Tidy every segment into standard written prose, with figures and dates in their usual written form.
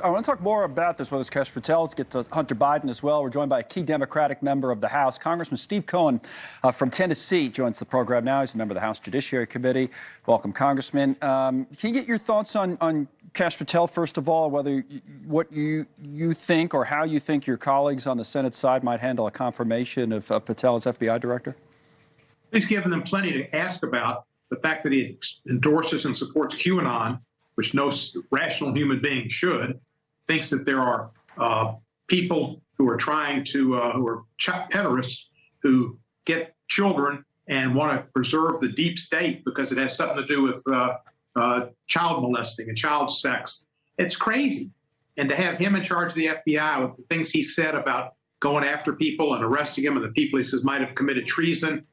I want to talk more about this, whether it's Kash Patel. Let's get to Hunter Biden as well. We're joined by a key Democratic member of the House. Congressman Steve Cohen from Tennessee joins the program now. He's a member of the House Judiciary Committee. Welcome, Congressman. Can you get your thoughts on Kash Patel, first of all, whether what you think or how you think your colleagues on the Senate side might handle a confirmation of Patel as FBI director? He's given them plenty to ask about. The fact that he endorses and supports QAnon, which no rational human being should, thinks that there are people who are trying to, who are pederasts, who get children and want to preserve the deep state because it has something to do with child molesting and child sex. It's crazy. And to have him in charge of the FBI with the things he said about going after people and arresting them and the people he says might have committed treason.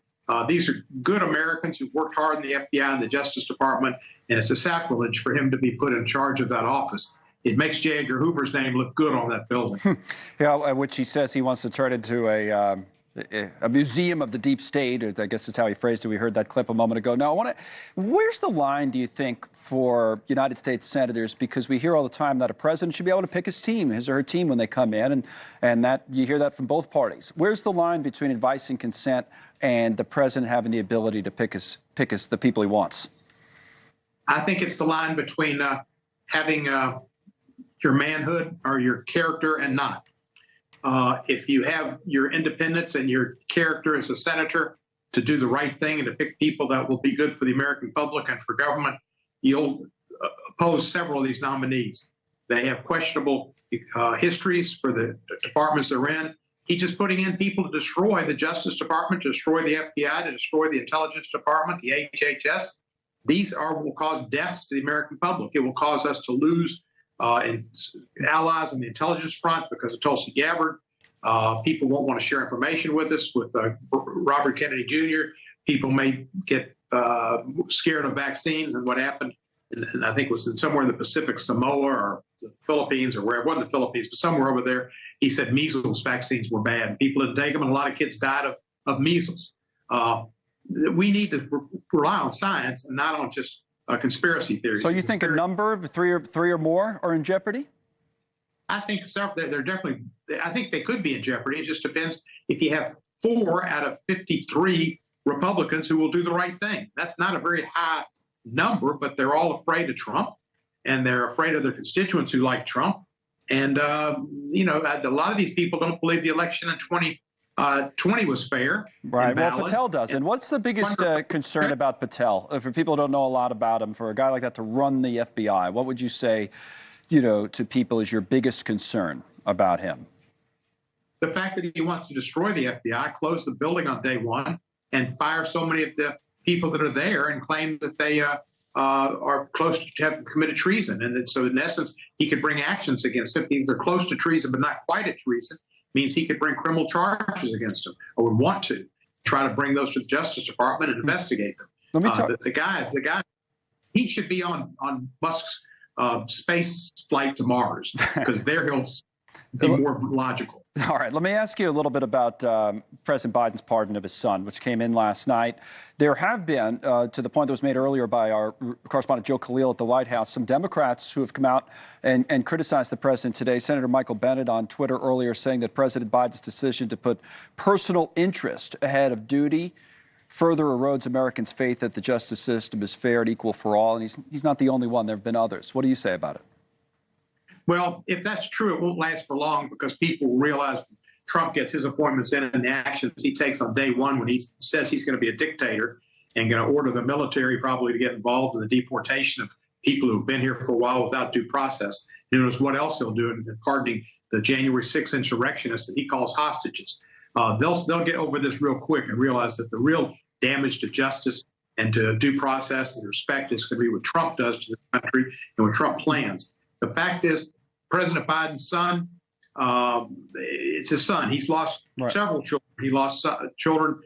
These are good Americans who've worked hard in the FBI and the Justice Department, and it's a sacrilege for him to be put in charge of that office. It makes J. Edgar Hoover's name look good on that building. Yeah, which he says he wants to turn into a museum of the deep state, or I guess is how he phrased it. We heard that clip a moment ago. Now, where's the line, do you think, for United States senators? Because we hear all the time that a president should be able to pick his team, his or her team, when they come in, and that you hear that from both parties. Where's the line between advice and consent and the president having the ability to pick the people he wants? I think it's the line between having your manhood or your character and not. If you have your independence and your character as a senator to do the right thing and to pick people that will be good for the American public and for government, you'll oppose several of these nominees. They have questionable histories for the departments they're in. He's just putting in people to destroy the Justice Department, to destroy the FBI, to destroy the Intelligence Department, the HHS. These will cause deaths to the American public. It will cause us to lose allies on the intelligence front because of Tulsi Gabbard. People won't want to share information with us, with Robert Kennedy Jr. People may get scared of vaccines and what happened. And I think it was somewhere in the Pacific, Samoa or the Philippines or wherever, it wasn't the Philippines, but somewhere over there, he said measles vaccines were bad. And people didn't take them, and a lot of kids died of measles. We need to rely on science and not on just conspiracy theories. So you think a number, three or more, are in jeopardy? I think they're definitely, I think they could be in jeopardy. It just depends if you have 4 out of 53 Republicans who will do the right thing. That's not a very high number, but they're all afraid of Trump, and they're afraid of their constituents who like Trump. And, you know, a lot of these people don't believe the election in 2020 was fair. Right. Well, Patel does. And what's the biggest concern about Patel? For people who don't know a lot about him, for a guy like that to run the FBI, what would you say, you know, to people is your biggest concern about him? The fact that he wants to destroy the FBI, close the building on day one, and fire so many of the people that are there and claim that they are close to having committed treason. And so, in essence, he could bring actions against them. If they're close to treason but not quite at treason, means he could bring criminal charges against them, or would want to try to bring those to the Justice Department and investigate them. Let me talk. The guy, he should be on Musk's space flight to Mars, because there he'll be more logical. All right, let me ask you a little bit about President Biden's pardon of his son, which came in last night. There have been, to the point that was made earlier by our correspondent Joe Khalil at the White House, some Democrats who have come out and criticized the president today. Senator Michael Bennet on Twitter earlier saying that President Biden's decision to put personal interest ahead of duty further erodes Americans' faith that the justice system is fair and equal for all. And he's not the only one. There have been others. What do you say about it? Well, if that's true, it won't last for long, because people will realize Trump gets his appointments in and the actions he takes on day one when he says he's going to be a dictator and going to order the military probably to get involved in the deportation of people who've been here for a while without due process. Who knows what else he'll do in pardoning the January 6th insurrectionists that he calls hostages. They'll get over this real quick and realize that the real damage to justice and to due process and respect is going to be what Trump does to the country and what Trump plans. The fact is, President Biden's son, it's his son. He's lost several children. He lost children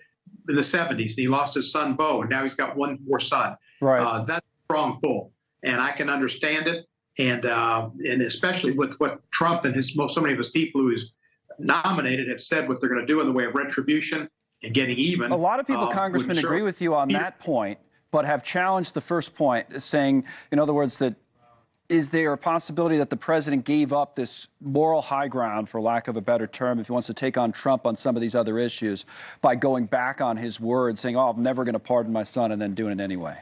in the 70s, and he lost his son, Beau, and now he's got one more son. Right. That's a strong pull, and I can understand it, and especially with what Trump and so many of his people who he's nominated have said what they're going to do in the way of retribution and getting even. A lot of people, Congressman, agree with you on that point, but have challenged the first point, saying, in other words, that Is there a possibility that the president gave up this moral high ground, for lack of a better term, if he wants to take on Trump on some of these other issues, by going back on his word, saying, oh, I'm never going to pardon my son, and then doing it anyway?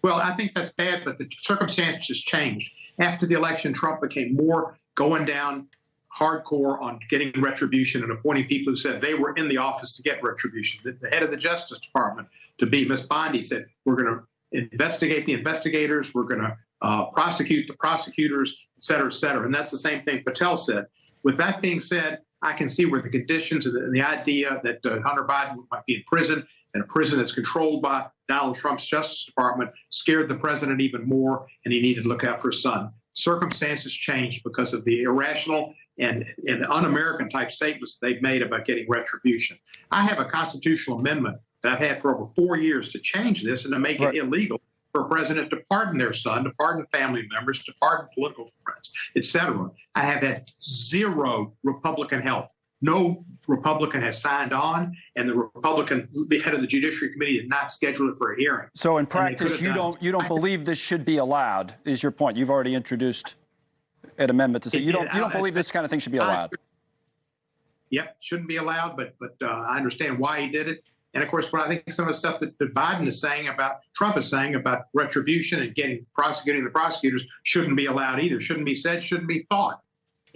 Well, I think that's bad, but the circumstances changed. After the election, Trump became more going down hardcore on getting retribution and appointing people who said they were in the office to get retribution. The head of the Justice Department, to be Ms. Bondi, said, we're going to investigate the investigators, we're going to prosecute the prosecutors, et cetera, et cetera. And that's the same thing Patel said. With that being said, I can see where the conditions and the idea that Hunter Biden might be in prison, and a prison that's controlled by Donald Trump's Justice Department, scared the president even more, and he needed to look out for his son. Circumstances changed because of the irrational and un-American type statements they've made about getting retribution. I have a constitutional amendment that I've had for over 4 years to change this and to make it illegal for a president to pardon their son, to pardon family members, to pardon political friends, et cetera. I have had zero Republican help. No Republican has signed on, and the head of the Judiciary Committee did not schedule it for a hearing. So in practice, you don't believe this should be allowed, is your point. You've already introduced an amendment to say you don't believe this kind of thing should be allowed. Yep, shouldn't be allowed, but I understand why he did it. And of course, what I think some of the stuff that Biden is saying about, Trump is saying about retribution and prosecuting the prosecutors shouldn't be allowed either. Shouldn't be said, shouldn't be thought.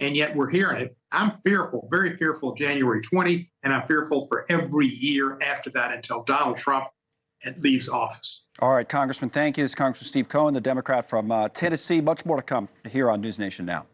And yet we're hearing it. I'm fearful, very fearful of January 20, and I'm fearful for every year after that until Donald Trump leaves office. All right, Congressman, thank you. This is Congressman Steve Cohen, the Democrat from Tennessee. Much more to come here on News Nation Now.